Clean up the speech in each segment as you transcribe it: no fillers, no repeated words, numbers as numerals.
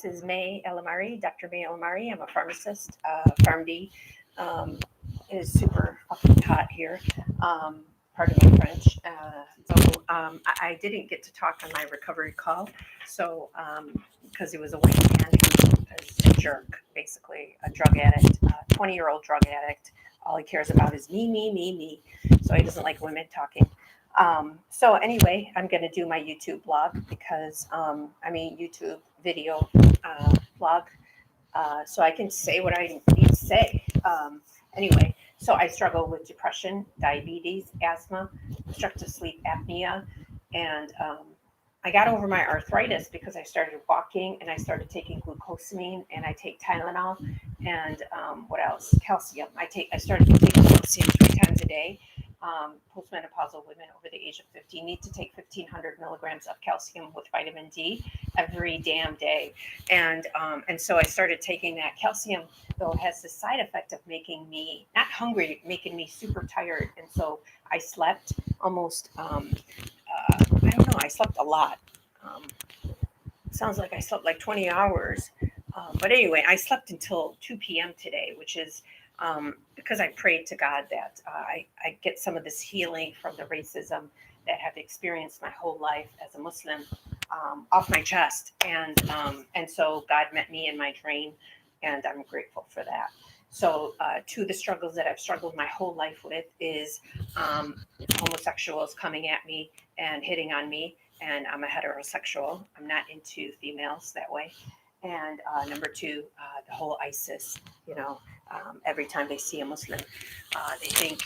is May Alomari, Dr. May Alomari. I'm a pharmacist. Pharm.D is super fucking hot here. Pardon my French. I didn't get to talk on my recovery call, so because he was a white man who is a jerk, basically a drug addict, 20-year-old drug addict. All he cares about is me, me, me, me. So he doesn't like women talking. So anyway, I'm going to do my YouTube blog because YouTube video blog, so I can say what I need to say. Anyway, so I struggle with depression, diabetes, asthma, obstructive sleep apnea, and I got over my arthritis because I started walking and I started taking glucosamine and I take Tylenol and what else? Calcium. I started taking calcium 3 times a day. Postmenopausal women over the age of 50 need to take 1,500 milligrams of calcium with vitamin D every damn day. And so I started taking that calcium, though it has the side effect of making me not hungry, making me super tired. And so I slept almost, I don't know, I slept a lot. Sounds like I slept like 20 hours. But anyway, I slept until 2 p.m. today, which is because I prayed to God that I get some of this healing from the racism that I've experienced my whole life as a Muslim off my chest. And so God met me in my dream, and I'm grateful for that. So two of the struggles that I've struggled my whole life with is homosexuals coming at me and hitting on me. And I'm a heterosexual. I'm not into females that way. And number two, the whole ISIS, every time they see a Muslim, they think,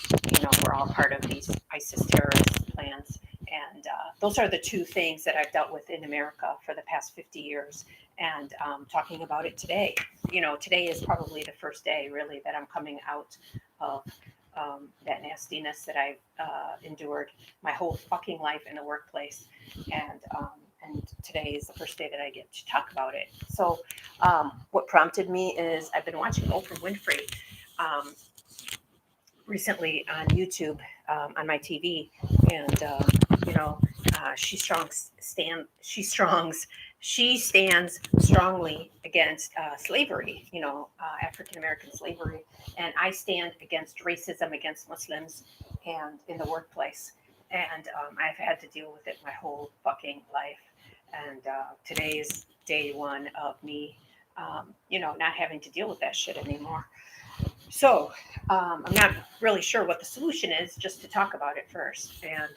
we're all part of these ISIS terrorist plans. And those are the two things that I've dealt with in America for the past 50 years. And talking about it today, today is probably the first day really that I'm coming out of that nastiness that I've endured my whole fucking life in the workplace. And today is the first day that I get to talk about it. So what prompted me is I've been watching Oprah Winfrey recently on YouTube on my TV, and she stands strongly against slavery, African American slavery, and I stand against racism against Muslims and in the workplace. And I've had to deal with it my whole fucking life. And today is day one of me, not having to deal with that shit anymore. So I'm not really sure what the solution is, just to talk about it first. And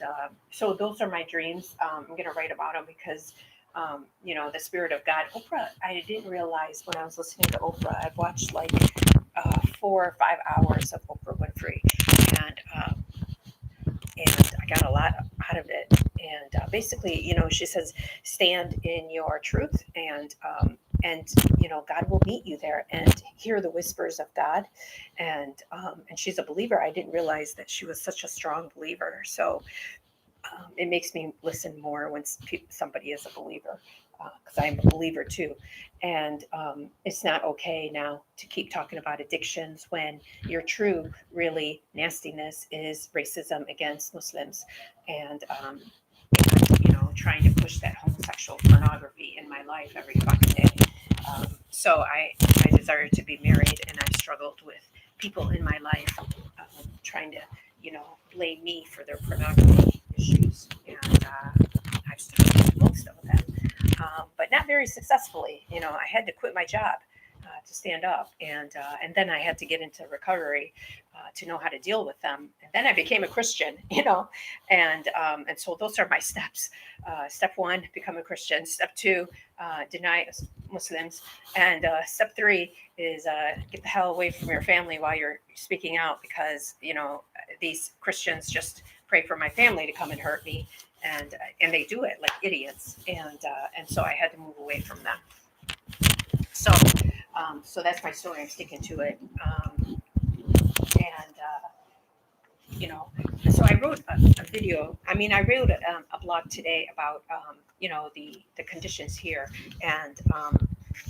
so those are my dreams. I'm going to write about them because, the spirit of God. Oprah, I didn't realize when I was listening to Oprah, I've watched like 4 or 5 hours of Oprah Winfrey. And I got a lot out of it. And basically, she says, stand in your truth, and God will meet you there, and hear the whispers of God. And she's a believer. I didn't realize that she was such a strong believer. So it makes me listen more when somebody is a believer, because I'm a believer too. And it's not okay now to keep talking about addictions when your true, really nastiness is racism against Muslims, and trying to push that homosexual pornography in my life every fucking day. So I desire to be married, and I've struggled with people in my life trying to, blame me for their pornography issues, and I've struggled with most of them, but not very successfully. I had to quit my job to stand up, and then I had to get into recovery to know how to deal with them. And then I became a Christian, and so those are my steps. Step 1, become a Christian. Step 2, deny Muslims, and step 3 is get the hell away from your family while you're speaking out, because these Christians just pray for my family to come and hurt me, and they do it like idiots, and so I had to move away from them. So that's my story. I'm sticking to it. So I wrote a video. I wrote a blog today about, the conditions here. And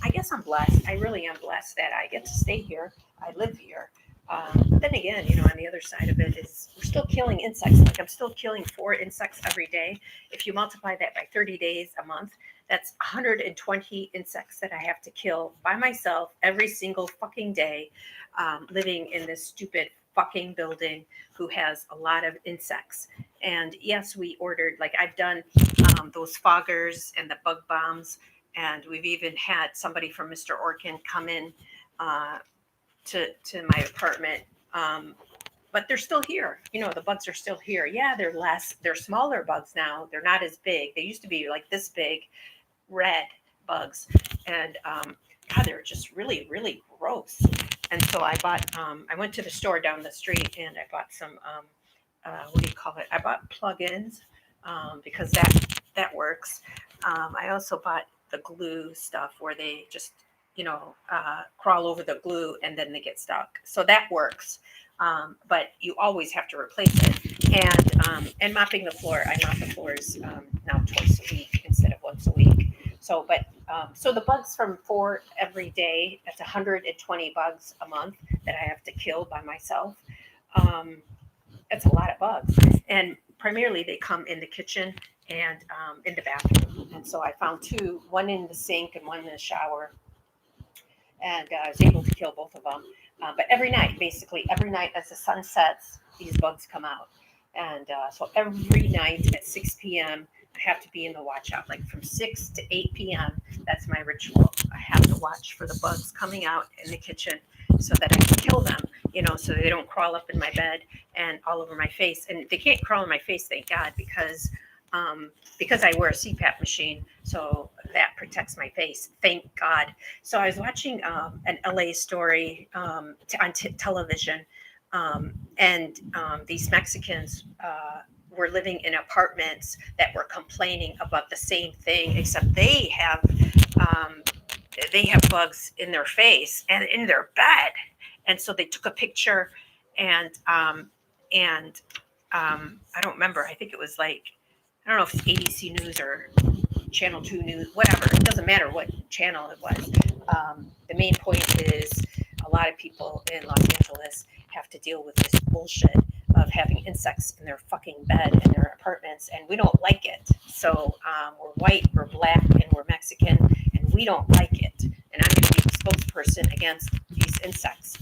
I guess I'm blessed. I really am blessed that I get to stay here. I live here. But then again, on the other side of it is we're still killing insects. Like I'm still killing 4 insects every day. If you multiply that by 30 days a month, That's 120 insects that I have to kill by myself every single fucking day, living in this stupid fucking building who has a lot of insects. And yes, we ordered, like, I've done those foggers and the bug bombs, and we've even had somebody from Mr. Orkin come in uh, to my apartment. But they're still here. The bugs are still here. Yeah, they're less, they're smaller bugs now. They're not as big. They used to be like this big, red bugs. And God, they're just really, really gross. And so I went to the store down the street and I bought some, what do you call it? I bought plugins because that works. I also bought the glue stuff where they just, crawl over the glue and then they get stuck. So that works. But you always have to replace it. And mopping the floor, I mop the floors now twice a week instead of once a week. So the bugs from 4 every day, that's 120 bugs a month that I have to kill by myself. Um, that's a lot of bugs. And primarily they come in the kitchen and in the bathroom. And so I found two, one in the sink and one in the shower. And I was able to kill both of them. But every night, basically, every night as the sun sets, these bugs come out. And so every night at 6 p.m., I have to be in the watch out, like from 6 to 8 p.m. That's my ritual. I have to watch for the bugs coming out in the kitchen so that I can kill them, so they don't crawl up in my bed and all over my face. And they can't crawl in my face, thank God, because I wear a CPAP machine, so that protects my face. Thank God. So I was watching an LA story on television, and these Mexicans were living in apartments that were complaining about the same thing, except they have bugs in their face and in their bed. And so they took a picture, and I don't remember. I think it was like, I don't know if it's ABC News or Channel 2 News, whatever. It doesn't matter what channel it was. The main point is a lot of people in Los Angeles have to deal with this bullshit of having insects in their fucking bed in their apartments, and we don't like it. So we're white, we're black, and we're Mexican, and we don't like it. And I'm going to be the spokesperson against these insects.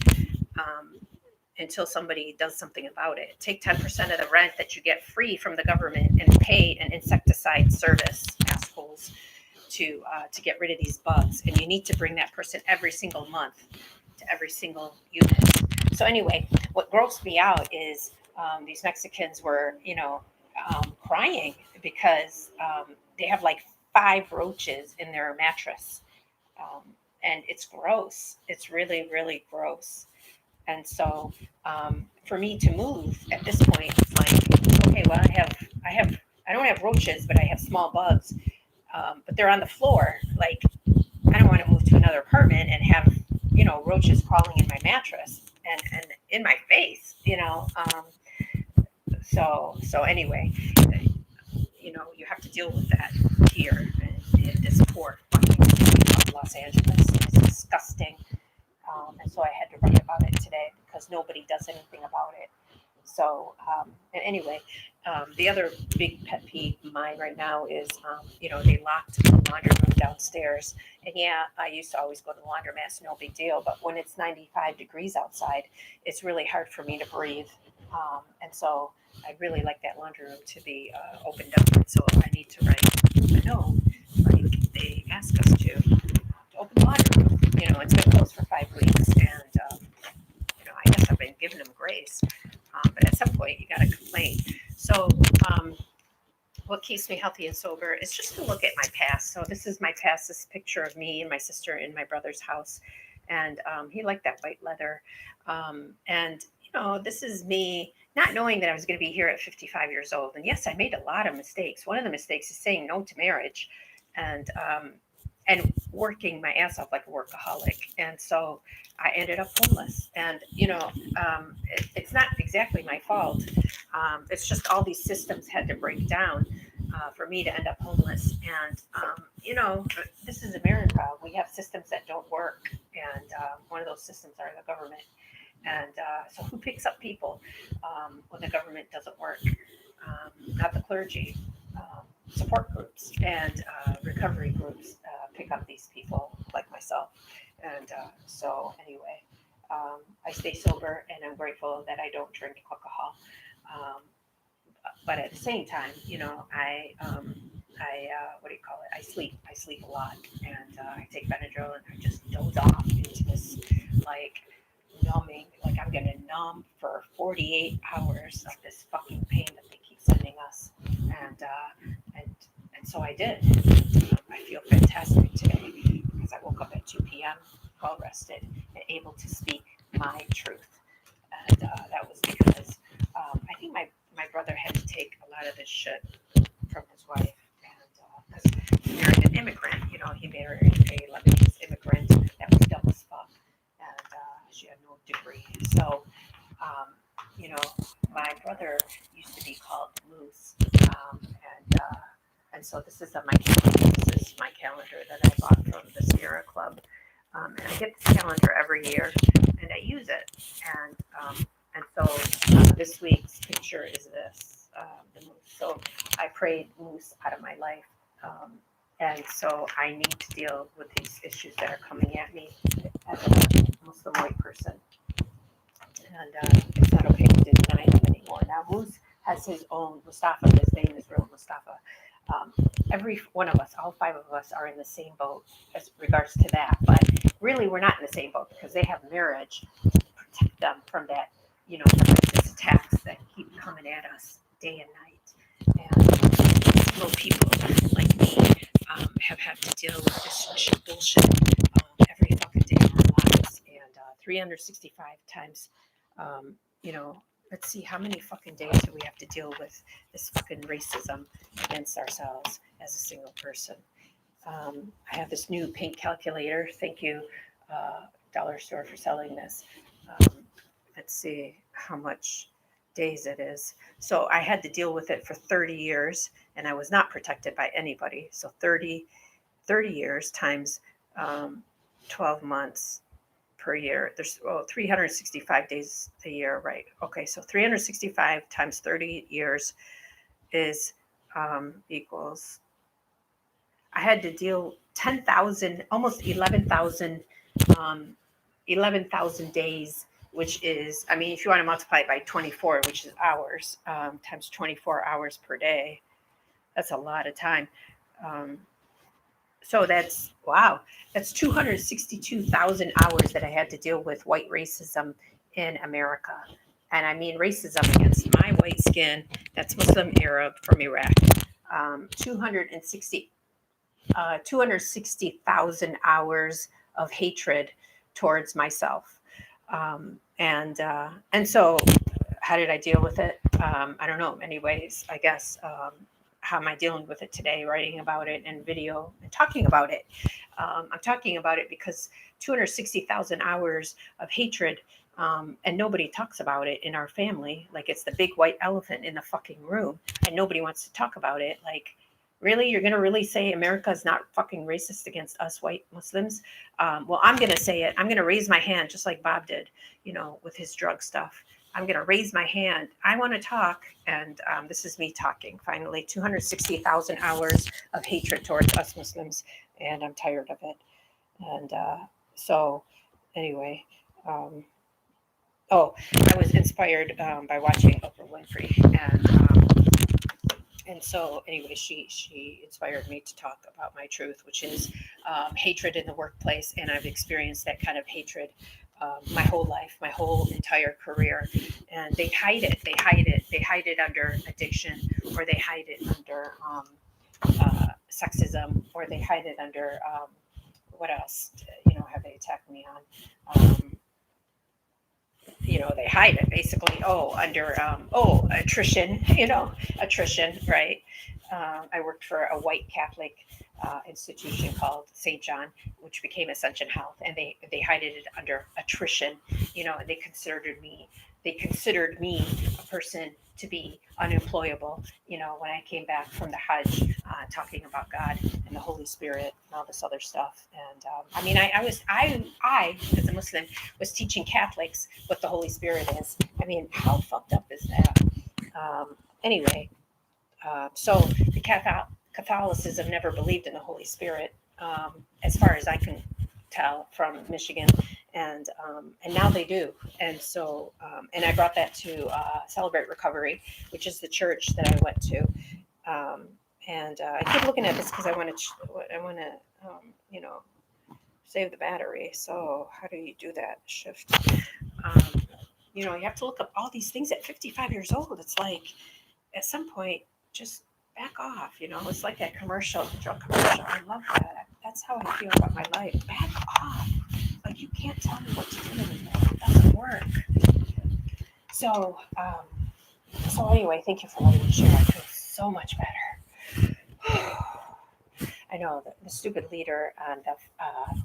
Until somebody does something about it. Take 10% of the rent that you get free from the government and pay an insecticide service, assholes, to get rid of these bugs. And you need to bring that person every single month to every single unit. So anyway, what grossed me out is these Mexicans were, crying because they have like 5 roaches in their mattress. Um, and it's gross. It's really, really gross. And so, for me to move at this point, it's like, okay, well, I don't have roaches, but I have small bugs. But they're on the floor. Like, I don't want to move to another apartment and have, roaches crawling in my mattress and in my face, So anyway, you have to deal with that here in this poor fucking city of Los Angeles. It's disgusting. And so I had to write about it today because nobody does anything about it. So, and anyway, the other big pet peeve of mine right now is, they locked the laundry room downstairs. And yeah, I used to always go to the laundromat, no big deal. But when it's 95 degrees outside, it's really hard for me to breathe. And so I really like that laundry room to be opened up. So I need to write a note, like they ask us to open the laundry room. It's been closed for 5 weeks, and I guess I've been giving them grace. But at some point, you got to complain. So, what keeps me healthy and sober is just to look at my past. So this is my past. This picture of me and my sister in my brother's house, and he liked that white leather. And this is me not knowing that I was going to be here at 55 years old. And yes, I made a lot of mistakes. One of the mistakes is saying no to marriage, and working my ass off like a workaholic. And so I ended up homeless. And, it's not exactly my fault. It's just all these systems had to break down for me to end up homeless. And, this is America. We have systems that don't work. And one of those systems are the government. And so who picks up people when the government doesn't work? Not the clergy. support groups and recovery groups pick up these people like myself. And so, anyway, I stay sober, and I'm grateful that I don't drink alcohol. Um, but at the same time, what do you call it? I sleep. I sleep a lot, and I take Benadryl, and I just doze off into this like numbing. Like I'm gonna numb for 48 hours of this fucking pain that they keep sending us, and and so I did. I feel fantastic today because I woke up at 2 p.m. well rested and able to speak my truth, and that was because I think my brother had to take a lot of this shit from his wife, and because he married an immigrant, he married a Lebanese immigrant that was dumb as fuck, and she had no degree. So, um, you know, my brother used to be called Moose, and so this is on my calendar. This is my calendar that I bought from the Sierra Club, and I get this calendar every year, and I use it, and so this week's picture is this, the moose. So I prayed moose out of my life. And so I need to deal with these issues that are coming at me as a Muslim white person. And it's not okay to deny them anymore. Now, Moose has his own, Mustafa, his name is real Mustafa. Every one of us, all five of us, are in the same boat as regards to that. But really, we're not in the same boat because they have marriage to protect them from that, racist attacks that keep coming at us day and night. And little people like me have had to deal with this bullshit every fucking day of our lives. And 365 times, um, you know, let's see, how many fucking days do we have to deal with this fucking racism against ourselves as a single person? I have this new pink calculator. Thank you, Dollar Store, for selling this. Let's see how much days it is. So I had to deal with it for 30 years, and I was not protected by anybody. So 30 years times 12 months per year. There's 365 days a year, right? Okay, so 365 times 30 years is equals. I had to deal 10,000, almost 11,000 days, which is, I mean, if you want to multiply it by 24, which is hours, times 24 hours per day, that's a lot of time. So that's, wow, that's 262,000 hours that I had to deal with white racism in America. And I mean racism against my white skin, that's Muslim Arab from Iraq. 260,000 hours of hatred towards myself. And so how did I deal with it? I don't know, many ways, I guess. How am I dealing with it today? Writing about it and video and talking about it. I'm talking about it because 260,000 hours of hatred, and nobody talks about it in our family. Like it's the big white elephant in the fucking room, and nobody wants to talk about it. Like, really? You're going to really say America is not fucking racist against us white Muslims? Well, I'm going to say it. I'm going to raise my hand just like Bob did, with his drug stuff. I'm going to raise my hand. I want to talk. And this is me talking. Finally, 260,000 hours of hatred towards us Muslims. And I'm tired of it. And so anyway, I was inspired by watching Oprah Winfrey. And so anyway, she inspired me to talk about my truth, which is hatred in the workplace. And I've experienced that kind of hatred my whole life, my whole entire career. And they hide it. They hide it under addiction, or they hide it under sexism, or they hide it under what else? Have they attacked me on? They hide it basically. Under attrition. Attrition, right? I worked for a white Catholic institution called St. John, which became Ascension Health, and they hid it under attrition. And they considered me a person to be unemployable. When I came back from the Hajj, talking about God and the Holy Spirit and all this other stuff. And I as a Muslim was teaching Catholics what the Holy Spirit is. I mean, how fucked up is that? Anyway. So the Catholicism never believed in the Holy Spirit, as far as I can tell from Michigan, and now they do. And so, and I brought that to Celebrate Recovery, which is the church that I went to. Um, and I keep looking at this because I want to, you know, save the battery. So how do you do that? Shift. Um, you know, you have to look up all these things at 55 years old. It's like at some point, just back off. You know, it's like that commercial, drug commercial. I love that. That's how I feel about my life. Back off. Like you can't tell me what to do anymore. It doesn't work. So, anyway, thank you for letting me share. I feel so much better. I know the stupid leader on the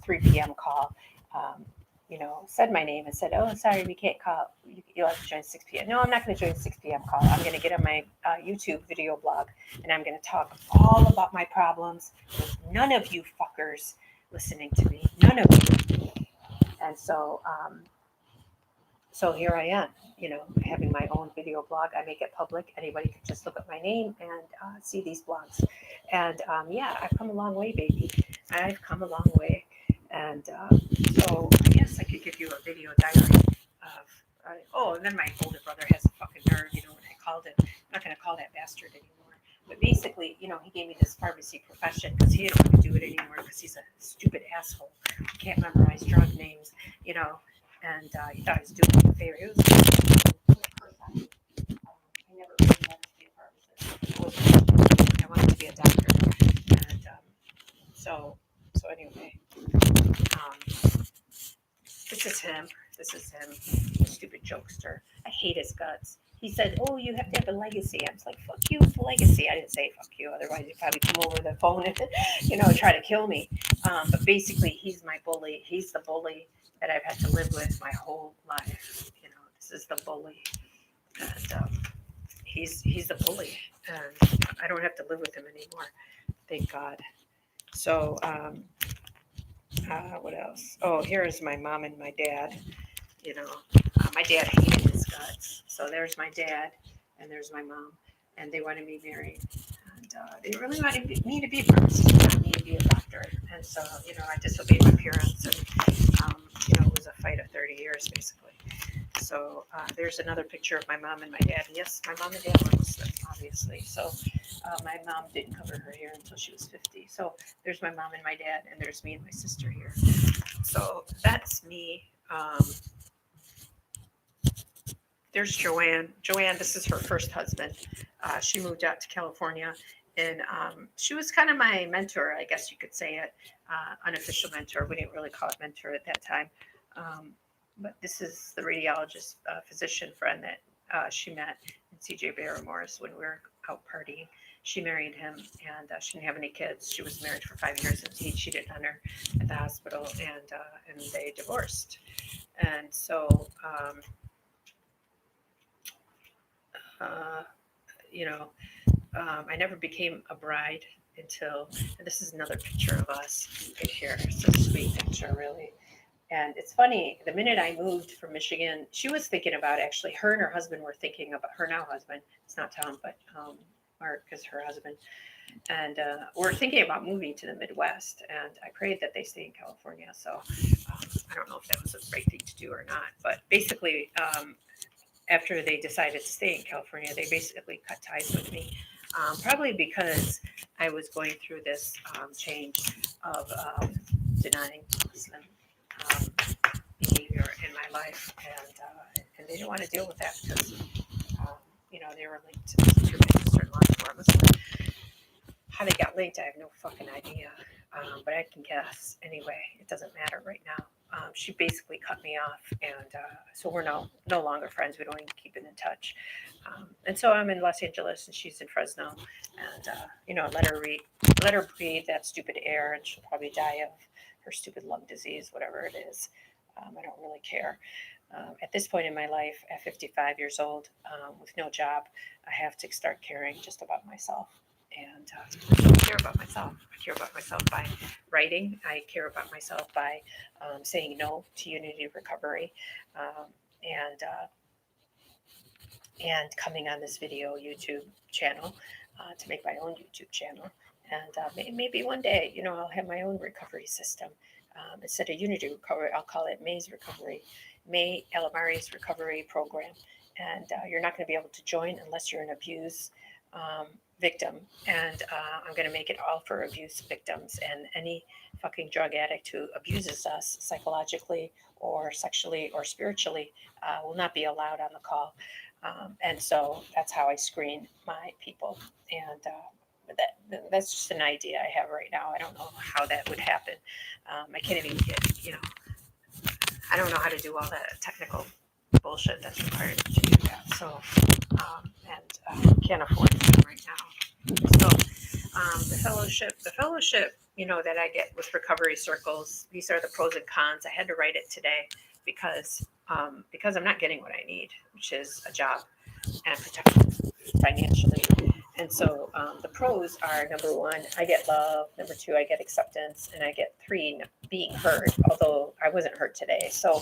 3 p.m. call, um, you know, said my name and said, "Oh, sorry, we can't call. You'll have to join 6 p.m." No, I'm not going to join 6 p.m. call. I'm going to get on my YouTube video blog and I'm going to talk all about my problems with none of you fuckers listening to me. None of you. And so, so here I am, you know, having my own video blog. I make it public. Anybody can just look up my name and see these blogs. And yeah, I've come a long way, baby. I've come a long way. And so I guess I could give you a video diary of. Oh, and then my older brother has a fucking nerve, you know, when I called him. I'm not going to call that bastard anymore. But basically, you know, he gave me this pharmacy profession because he didn't want to do it anymore because he's a stupid asshole. He can't memorize drug names, you know, and he thought he was doing me a favor. He was I never really wanted to be a pharmacist. I wanted to be a doctor, and so anyway, um, this is him. This is him, stupid jokester. I hate his guts. He said, "Oh, you have to have a legacy." I was like, "Fuck you with the legacy." I didn't say "fuck you," otherwise he'd probably come over the phone and, you know, try to kill me. But basically, he's my bully. He's the bully that I've had to live with my whole life. You know, this is the bully, and he's the bully, and I don't have to live with him anymore. Thank God. So, what else? Oh, here's my mom and my dad. You know, my dad hated his guts. So there's my dad, and there's my mom, and they wanted me married. And they really wanted me to be a pharmacist, not me to be a doctor. And so, you know, I disobeyed my parents, and you know, it was a fight of 30 years basically. So there's another picture of my mom and my dad. Yes, my mom and dad were Muslim, obviously. So my mom didn't cover her hair until she was 50. So there's my mom and my dad, and there's me and my sister here. So that's me. There's Joanne. Joanne, this is her first husband. She moved out to California, and she was kind of my mentor, I guess you could say it, unofficial mentor. We didn't really call it mentor at that time. But this is the radiologist physician friend that she met in CJ Barrymore's when we were out partying. She married him, and she didn't have any kids. She was married for 5 years, and he cheated on her at the hospital, and they divorced. And so, uh, you know, I never became a bride until, and this is another picture of us right here. It's a sweet picture, really. And it's funny, the minute I moved from Michigan, she was thinking about actually, her and her husband were thinking about her now husband. It's not Tom, but Mark is her husband. And we're thinking about moving to the Midwest. And I prayed that they stay in California. So I don't know if that was a right thing to do or not. But basically, after they decided to stay in California, they basically cut ties with me. Probably because I was going through this change of denying Muslim behavior in my life, and they didn't want to deal with that because you know, they were linked to my sister-in-law who are Muslim. How they got linked, I have no fucking idea, but I can guess. Anyway, it doesn't matter right now. She basically cut me off, and so we're no longer friends. We don't even keep in touch. And so I'm in Los Angeles, and she's in Fresno, and you know, let her breathe that stupid air, and she'll probably die of her stupid lung disease, whatever it is. I don't really care. At this point in my life, at 55 years old, with no job, I have to start caring just about myself. And I care about myself. I care about myself by writing. I care about myself by saying no to Unity Recovery, um, and and coming on this video YouTube channel to make my own YouTube channel And maybe one day, I'll have my own recovery system. Instead of Unity Recovery, I'll call it May's Recovery, May Alomari's Recovery Program. And you're not going to be able to join unless you're an abuse um, victim. And I'm going to make it all for abuse victims and any fucking drug addict who abuses us psychologically or sexually or spiritually will not be allowed on the call. And so that's how I screen my people. And that's just an idea I have right now. I don't know how that would happen. I can't even I don't know how to do all that technical bullshit that's required to do that. So, and can't afford it right now. So, the fellowship, that I get with recovery circles. These are the pros and cons. I had to write it today because I'm not getting what I need, which is a job and protection financially. And so the pros are number one, I get love. Number two, I get acceptance. And I get three, being heard, although I wasn't heard today. So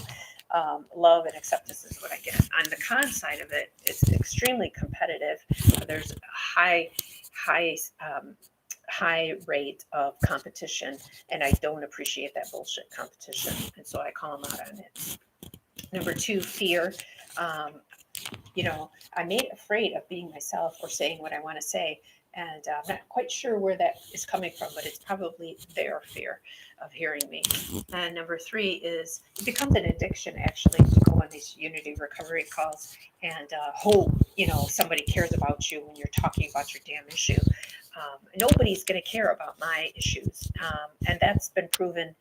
love and acceptance is what I get. On the con side of it, it's extremely competitive. There's a high, high rate of competition. And I don't appreciate that bullshit competition. And so I call them out on it. Number two, fear. Um, I'm made afraid of being myself or saying what I want to say. And I'm not quite sure where that is coming from, but it's probably their fear of hearing me. And number three is it becomes an addiction actually to go on these Unity recovery calls and hope, somebody cares about you when you're talking about your damn issue. Nobody's going to care about my issues. And that's been proven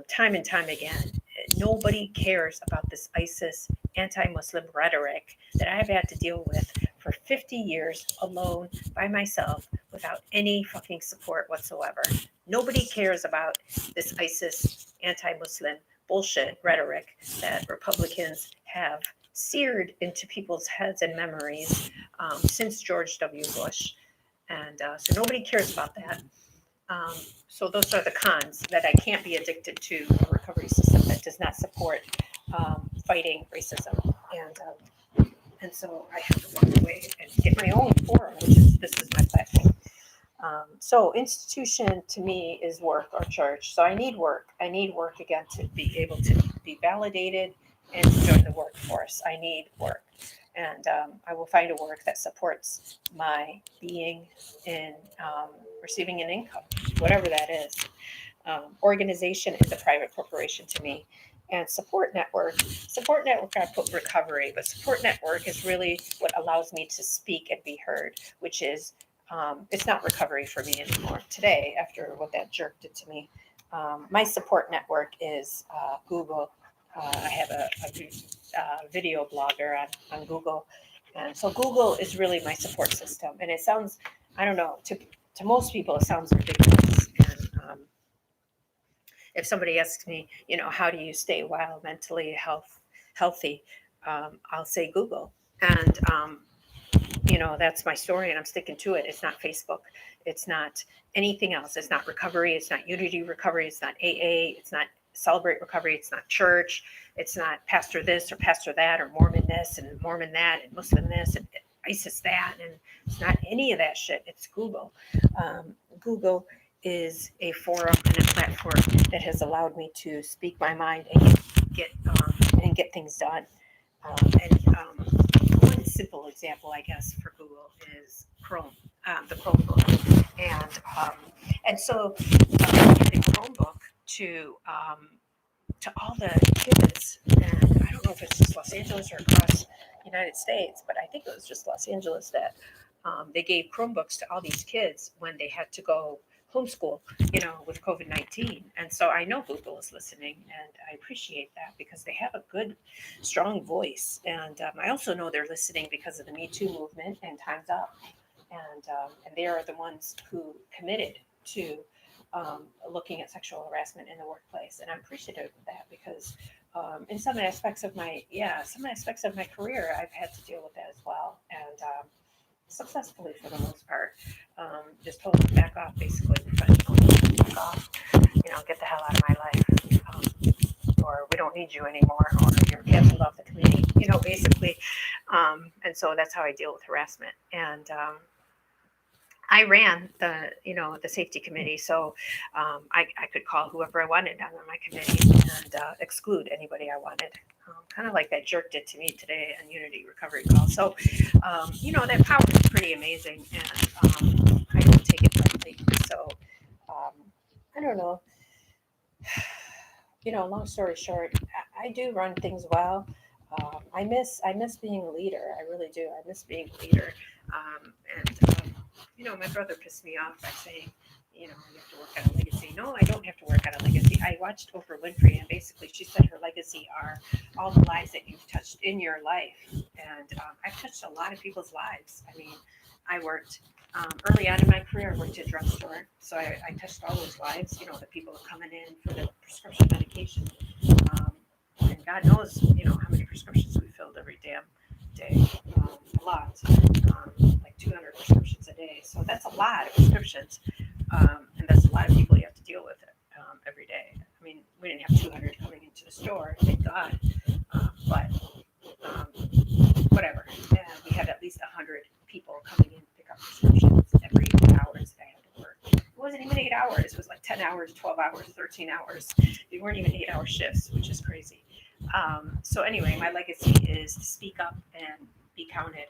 time and time again. Nobody cares about this ISIS anti-Muslim rhetoric that I've had to deal with for 50 years alone by myself without any fucking support whatsoever. Nobody cares about this ISIS anti-Muslim bullshit rhetoric that Republicans have seared into people's heads and memories since George W. Bush. And so nobody cares about that. Um, so those are the cons that I can't be addicted to a recovery system that does not support fighting racism, and so I have to walk away and get my own forum, which is this is my platform. So institution to me is work or church. So I need work. I need work again to be able to be validated and to join the workforce. I need work. And I will find a work that supports my being in receiving an income, whatever that is. Organization is a private corporation to me. And support network, I put recovery, but support network is really what allows me to speak and be heard, which is it's not recovery for me anymore today after what that jerk did to me. My support network is Google. I have a video blogger on Google. And so Google is really my support system. And it sounds, I don't know, to most people, it sounds ridiculous. And if somebody asks me, how do you stay while mentally healthy, I'll say Google. And that's my story and I'm sticking to it. It's not Facebook. It's not anything else. It's not recovery. It's not Unity Recovery. It's not AA. It's not Celebrate Recovery. It's not church. It's not pastor this or pastor that or Mormon this and Mormon that and Muslim this and ISIS that. And it's not any of that shit. It's Google. Google is a forum and a platform that has allowed me to speak my mind and get things done. One simple example, I guess, for Google is Chrome, the Chromebook, and so the Chromebook to all the kids, and I don't know if it's just Los Angeles or across the United States, but I think it was just Los Angeles that they gave Chromebooks to all these kids when they had to go homeschool, with COVID-19. And so I know Google is listening and I appreciate that because they have a good, strong voice. And I also know they're listening because of the Me Too movement and Time's Up. And they are the ones who committed to looking at sexual harassment in the workplace. And I'm appreciative of that because in some aspects of my career, I've had to deal with that as well. And successfully for the most part. Just told them to back off, basically, professionally. Back off, get the hell out of my life. Or we don't need you anymore, or you're canceled off the committee, basically. And so that's how I deal with harassment. And I ran the safety committee, so I could call whoever I wanted on my committee and exclude anybody I wanted. Kind of like that jerk did to me today on Unity Recovery Call. So, that power is pretty amazing, and I don't take it lightly. So, um, I don't know. Long story short, I do run things well. I miss being a leader. I really do. I miss being a leader. And my brother pissed me off by saying, you have to work on a legacy. No, I don't have to work on a legacy. I watched Oprah Winfrey, and basically she said her legacy are all the lives that you've touched in your life. And I've touched a lot of people's lives. I mean, I worked early on in my career. I worked at a drugstore, so I touched all those lives. The people coming in for the prescription medication, um, and God knows, how many prescriptions we filled every damn day. A lot, like 200 prescriptions a day. So that's a lot of prescriptions, and that's a lot of people you have to deal with it every day. I mean, we didn't have 200 coming into the store, thank God, but um, whatever. And we had at least 100 people coming in to pick up prescriptions every 8 hours that I had to work. It wasn't even 8 hours. It was like 10 hours, 12 hours, 13 hours. They weren't even 8-hour shifts, which is crazy. So anyway, my legacy is to speak up and be counted,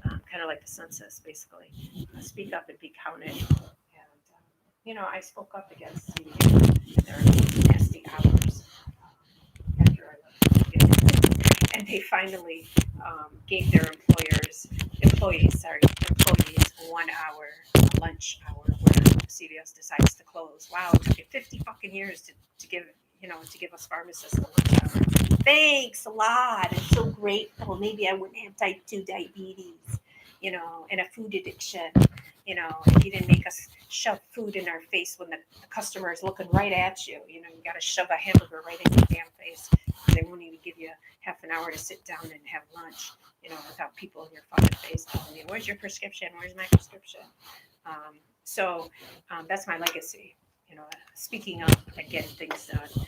kind of like the census, basically. Speak up and be counted. And, I spoke up against their nasty hours after I left. And they finally gave their employees 1 hour lunch hour where CVS decides to close. Wow, it took it 50 fucking years to give us pharmacists a lunch hour. Thanks a lot. I'm so grateful. Maybe I wouldn't have type 2 diabetes, and a food addiction. If you didn't make us shove food in our face when the customer is looking right at you. You got to shove a hamburger right in your damn face. They won't even give you half an hour to sit down and have lunch, without people in your fucking face telling you, where's your prescription? Where's my prescription? So that's my legacy, speaking up and getting things done.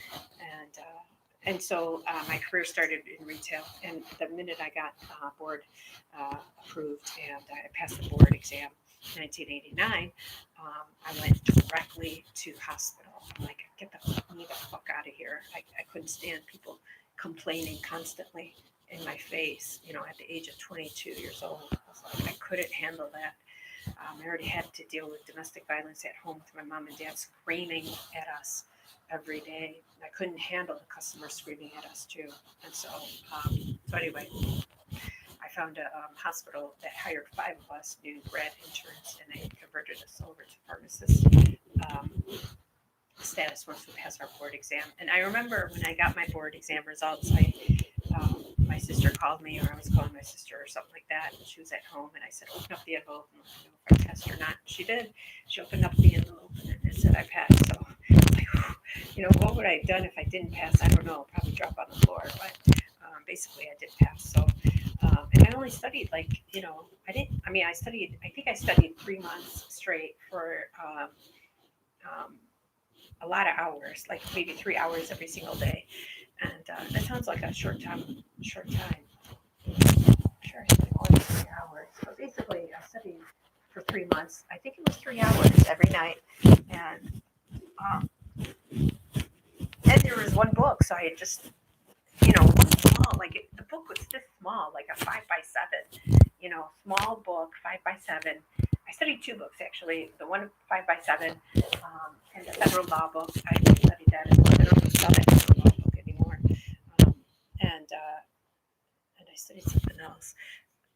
And so my career started in retail. And the minute I got board approved and I passed the board exam in 1989, I went directly to hospital. I'm like, me the fuck out of here. I couldn't stand people complaining constantly in my face, at the age of 22 years old. I was like, I couldn't handle that. I already had to deal with domestic violence at home with my mom and dad screaming at us every day. I couldn't handle the customers screaming at us too. And so anyway, I found a hospital that hired 5 of us new grad interns, and they converted us over to pharmacist um, status once we passed our board exam. And I remember when I got my board exam results, my sister called me, or I was calling my sister, or something like that. And she was at home, and I said, "Open up the envelope and let me know if I passed or not." She did. She opened up the envelope, and it said I passed. So, like, what would I have done if I didn't pass? I don't know. Probably drop on the floor, but basically, I did pass. So, and I only studied I didn't. I mean, I studied. I think I studied 3 months straight for um, a lot of hours, like maybe 3 hours every single day. And that sounds like a short time. Short time. Sure, I studied more than 3 hours. But basically, I studied for 3 months. I think it was 3 hours every night, and um, and there was one book, so I just one small, the book was this small, like a 5x7, small book, 5x7. I studied 2 books actually. The one 5x7, and the federal law book. I studied that as well. I don't sell that federal law book anymore. Um, and and I studied something else,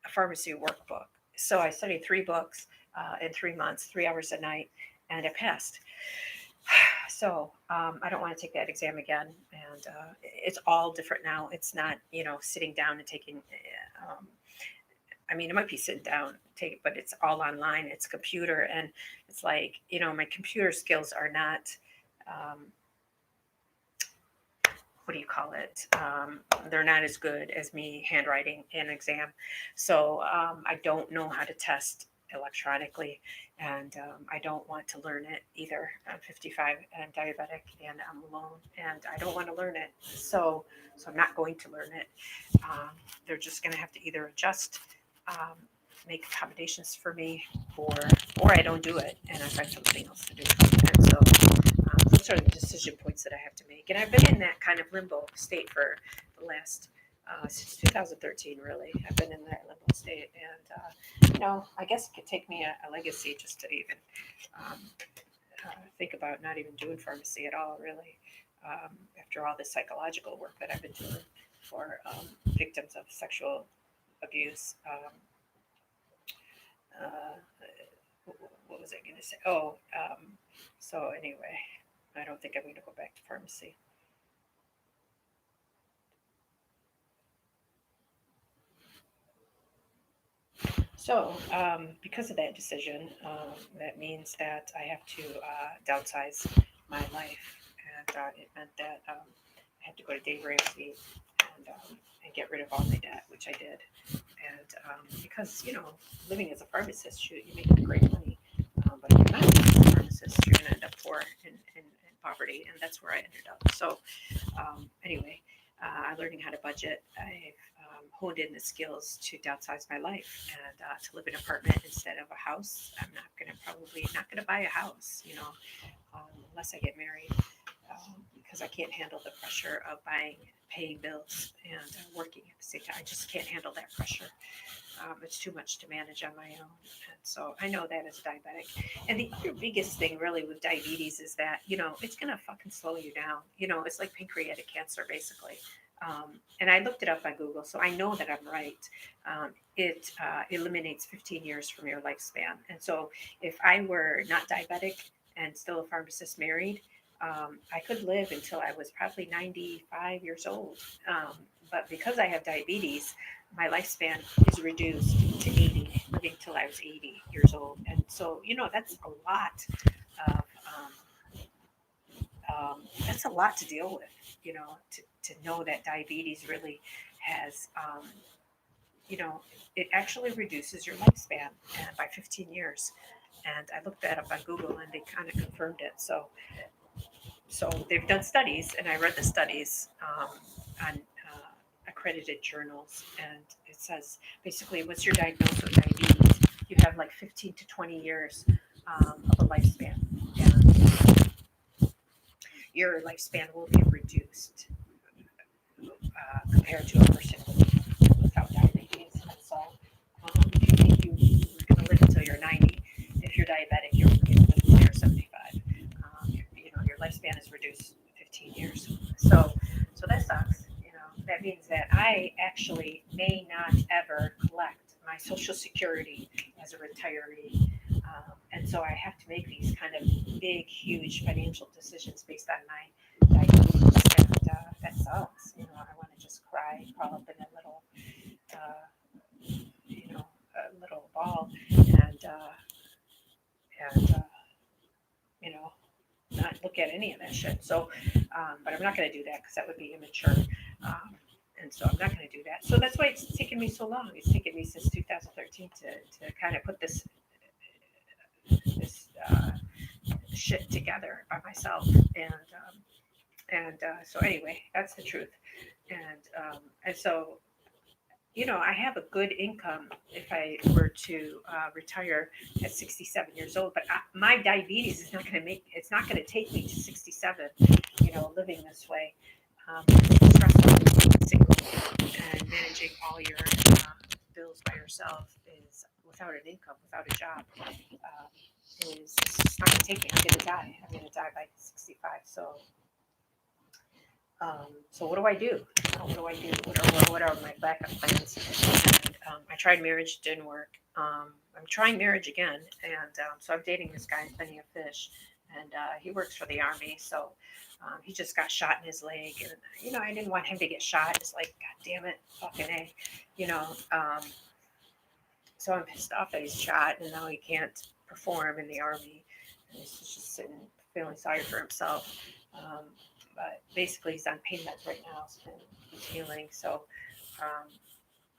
a pharmacy workbook. So I studied 3 books in 3 months, 3 hours a night, and I passed. So I don't want to take that exam again, and it's all different now. It's not sitting down and taking. I mean, it might be sitting down take it, but it's all online. It's computer, and it's like my computer skills are not. Um, what do you call it? They're not as good as me handwriting an exam. So I don't know how to test electronically, and I don't want to learn it either. I'm 55 and diabetic, and I'm alone, and I don't want to learn it. So I'm not going to learn it. They're just going to have to either adjust. Um, make accommodations for me, or or I don't do it and I find something else to do. And so those are the decision points that I have to make. And I've been in that kind of limbo state for the last since 2013. Really, I've been in that limbo state, and I guess it could take me a legacy just to even um, think about not even doing pharmacy at all. Really, after all the psychological work that I've been doing for victims of sexual abuse. Uh, what was I going to say? Oh, so anyway, I don't think I'm going to go back to pharmacy. So, because of that decision, that means that I have to downsize my life, and it meant that I had to go to Dave Ramsey and get rid of all my debt, which I did. And because living as a pharmacist, you make great money, but if you're not living as a pharmacist, you're going to end up poor in poverty, and that's where I ended up. So anyway, I'm learning how to budget. I've honed in the skills to downsize my life and to live in an apartment instead of a house. I'm not going to probably not going to buy a house, unless I get married, because I can't handle the pressure of paying bills, and working at the same time. I just can't handle that pressure. It's too much to manage on my own. And so I know that as a diabetic. And the other biggest thing really with diabetes is that, it's going to fucking slow you down. It's like pancreatic cancer, basically. And I looked it up on Google, so I know that I'm right. It eliminates 15 years from your lifespan. And so if I were not diabetic and still a pharmacist married, I could live until I was probably 95 years old. But because I have diabetes, my lifespan is reduced to 80, living till I was 80 years old. And so, that's a lot of, that's a lot to deal with, to know that diabetes really has, it actually reduces your lifespan by 15 years. And I looked that up on Google and they kind of confirmed it. So they've done studies, and I read the studies on accredited journals, and it says basically, what's your diagnosis with diabetes? You have like 15 to 20 years of a lifespan, and your lifespan will be reduced compared to a person without diabetes. And so, if you think you're going to live until you're 90, if you're diabetic, you're going to live until you're 75. Your lifespan is reduced 15 years. So that sucks. That means that I actually may not ever collect my Social Security as a retiree. And so I have to make these kind of big, huge financial decisions based on my diabetes. And that sucks. I want to just cry, crawl up in a little, a little ball, and you know, not look at any of that shit. So, but I'm not going to do that because that would be immature. Um, and so I'm not going to do that. So that's why it's taken me so long. It's taken me since 2013 to kind of put this shit together by myself. And so anyway, that's the truth. And so I have a good income if I were to retire at 67 years old. But my diabetes is not going to it's not going to take me to 67, living this way. It's stressful being single and managing all your bills by yourself is without an income, without a job, is it's not going to take me. I'm going to die. I'm going to die by 65. So what do I do? What do I do? What are my backup plans? And I tried marriage, didn't work. I'm trying marriage again, and so I'm dating this guy, Benny a Fish, and he works for the army. So he just got shot in his leg, and I didn't want him to get shot. It's like, God damn it, fucking a, you know. So I'm pissed off that he's shot, and now he can't perform in the army. And he's just sitting, feeling sorry for himself. Um, but basically, he's on pain meds right now, and he's healing. So,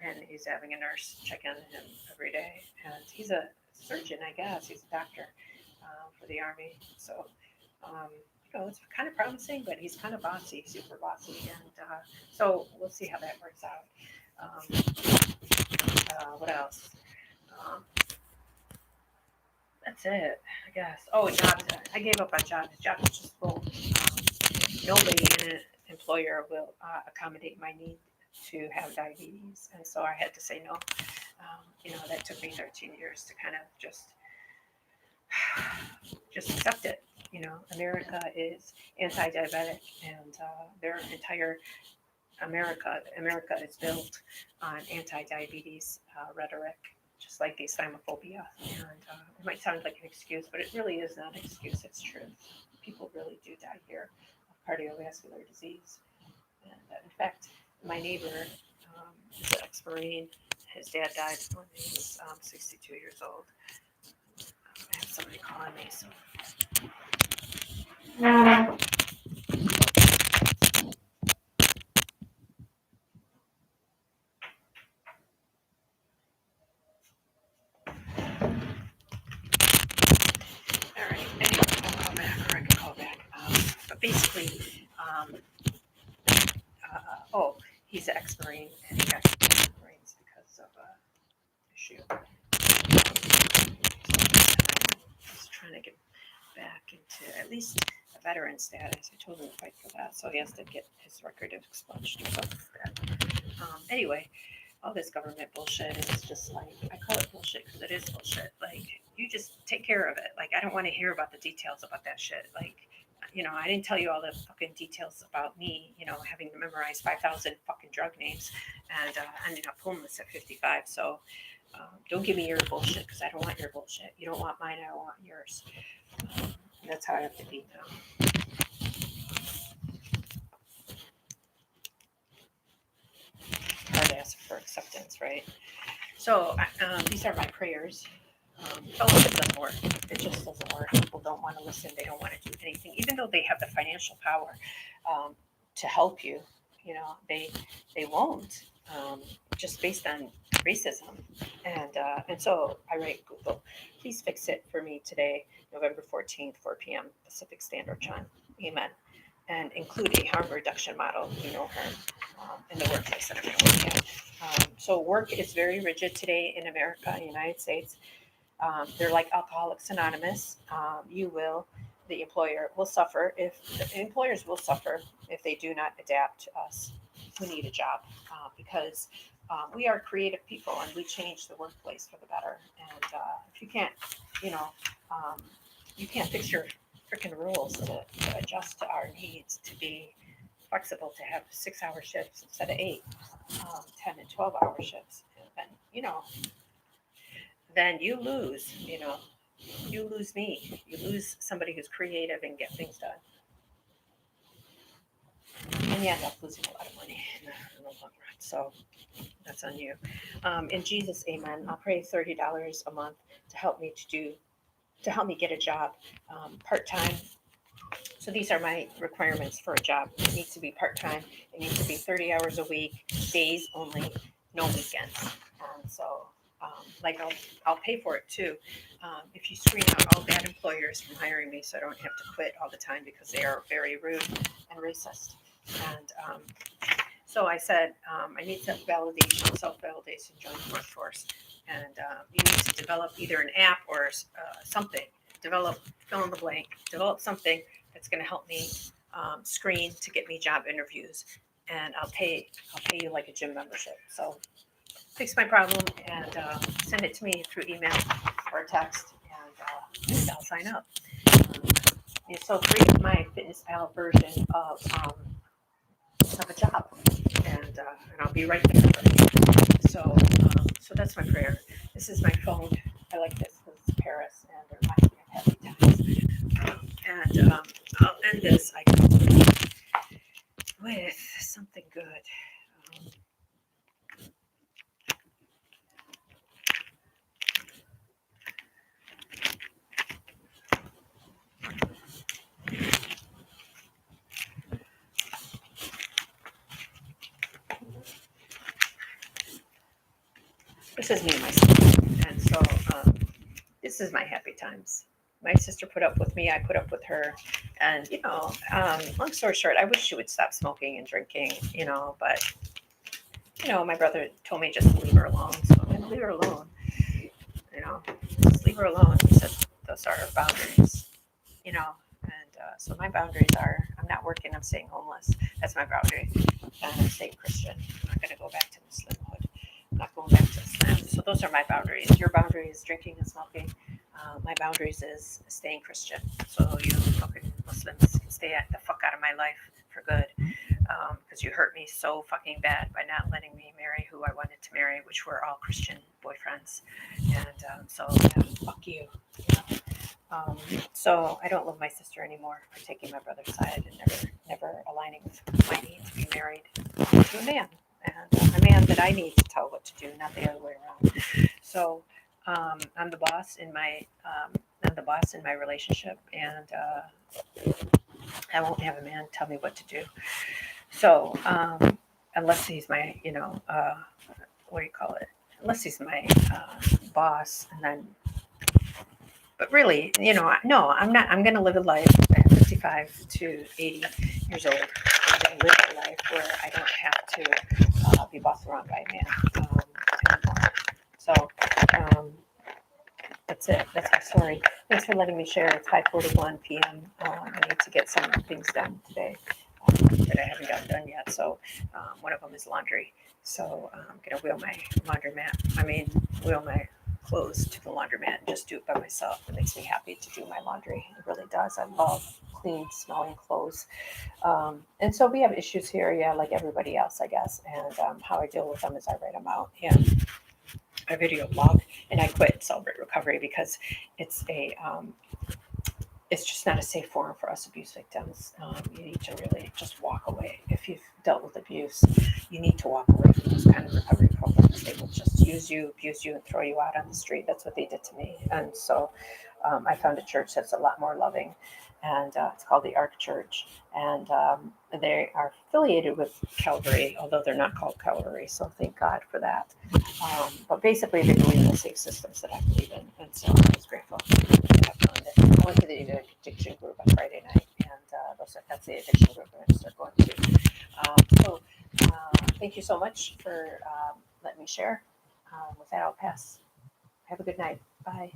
and he's having a nurse check on him every day. And he's a surgeon, I guess. He's a doctor for the army. So, it's kind of promising, but he's kind of bossy, super bossy. And so we'll see how that works out. What else? Um, that's it, I guess. Oh, jobs. I gave up on jobs. Jobs just full. Nobody in an employer will accommodate my need to have diabetes, and so I had to say no. That took me 13 years to kind of just accept it. America is anti-diabetic, and their entire America is built on anti-diabetes rhetoric, just like Islamophobia. And it might sound like an excuse, but it really is not an excuse. It's truth. People really do die here of cardiovascular disease. And in fact, my neighbor is an ex-Marine. His dad died when he was 62 years old. I have somebody calling me, so. All right, anyway, I'll call back, or I can call back. But basically, um, oh, he's an ex-Marine, and he got Marines because of issue. Just trying to get back into at least a veteran status. I told him to fight for that, so he has to get his record expunged or something like that. Anyway, all this government bullshit is just like, I call it bullshit because it is bullshit. Like, you just take care of it. Like, I don't want to hear about the details about that shit. Like, I didn't tell you all the fucking details about me, having to memorize 5,000 fucking drug names and ending up homeless at 55. So don't give me your bullshit because I don't want your bullshit. You don't want mine, I don't want yours. That's how I have to be now. Hard to ask for acceptance, right? So these are my prayers. Fellowship doesn't work. It just doesn't work. People don't want to listen. They don't want to do anything, even though they have the financial power to help you. They won't, just based on racism. And so I write Google, please fix it for me today, November 14th, 4 p.m. Pacific Standard Time. Amen. And include a harm reduction model, harm in the workplace that I'm going to work at. So work is very rigid today in America, in the United States. They're like Alcoholics Anonymous. The employer will suffer the employers will suffer if they do not adapt to us who need a job, because we are creative people and we change the workplace for the better. And if you can't, you can't fix your freaking rules to adjust to our needs, to be flexible, to have 6-hour shifts instead of 8, 10 and 12-hour shifts. And then you lose, you lose me. You lose somebody who's creative and get things done. And you end up losing a lot of money in the long run. So that's on you. In Jesus, amen. I'll pray $30 a month to help me get a job, part-time. So these are my requirements for a job. It needs to be part-time. It needs to be 30 hours a week, days only, no weekends. So I'll pay for it too. If you screen out all bad employers from hiring me, so I don't have to quit all the time because they are very rude and racist. And so I said, I need self-validation, join the workforce. And you need to develop either an app or something. Fill in the blank. Develop something that's going to help me screen to get me job interviews. And I'll pay you like a gym membership. So fix my problem and send it to me through email or text, and I'll sign up. It's so free, my FitnessPal version of a job, and I'll be right there for you. So that's my prayer. This is my phone. I like this because it's Paris and it reminds me of happy times. And I'll end this, I guess, with something good. This is me and my sister, and so this is my happy times. My sister put up with me, I put up with her, and long story short, I wish she would stop smoking and drinking, but my brother told me just to leave her alone, so I'm gonna leave her alone. just leave her alone. Those are our boundaries, you know. And so my boundaries are: I'm not working, I'm staying homeless. That's my boundary. And I'm staying Christian. I'm not going to go back to Muslimhood. I'm not going back to Islam. So those are my boundaries. Your boundary is drinking and smoking. My boundaries is staying Christian. So you fucking Muslims can stay the fuck out of my life for good. Because you hurt me so fucking bad by not letting me marry who I wanted to marry, which were all Christian boyfriends. And so, yeah, fuck you. You know? So I don't love my sister anymore for taking my brother's side and never aligning with my need to be married to a man, and a man that I need to tell what to do, not the other way around. So I'm the boss in my relationship, and I won't have a man tell me what to do. So unless he's my, what do you call it? Unless he's my boss, and then. But really, no, I'm not. I'm going to live a life at 55 to 80 years old. I'm going to live a life where I don't have to be bossed around by a man anymore. So that's it. That's my story. Thanks for letting me share. It's 5:41 p.m. I need to get some things done today that I haven't gotten done yet. So one of them is laundry. So I'm going to wheel my wheel my clothes to the laundromat and just do it by myself. It makes me happy to do my laundry. It really does. I love clean smelling clothes. And so we have issues here, yeah, like everybody else, I guess. And how I deal with them is I write them out and I video blog, and I quit Celebrate Recovery because it's it's just not a safe forum for us abuse victims. You need to really just walk away. If you've dealt with abuse, you need to walk away from those kind of recovery programs. They will just use you, abuse you, and throw you out on the street. That's what they did to me. And so I found a church that's a lot more loving, and it's called the Ark Church. And they are affiliated with Calvary, although they're not called Calvary. So thank God for that. But basically, they believe in the safe systems that I believe in. And so I was grateful to have found it. I went to the addiction group on Friday night, and that's the addiction group I'm going to start going to. Thank you so much for letting me share. With that, I'll pass. Have a good night. Bye.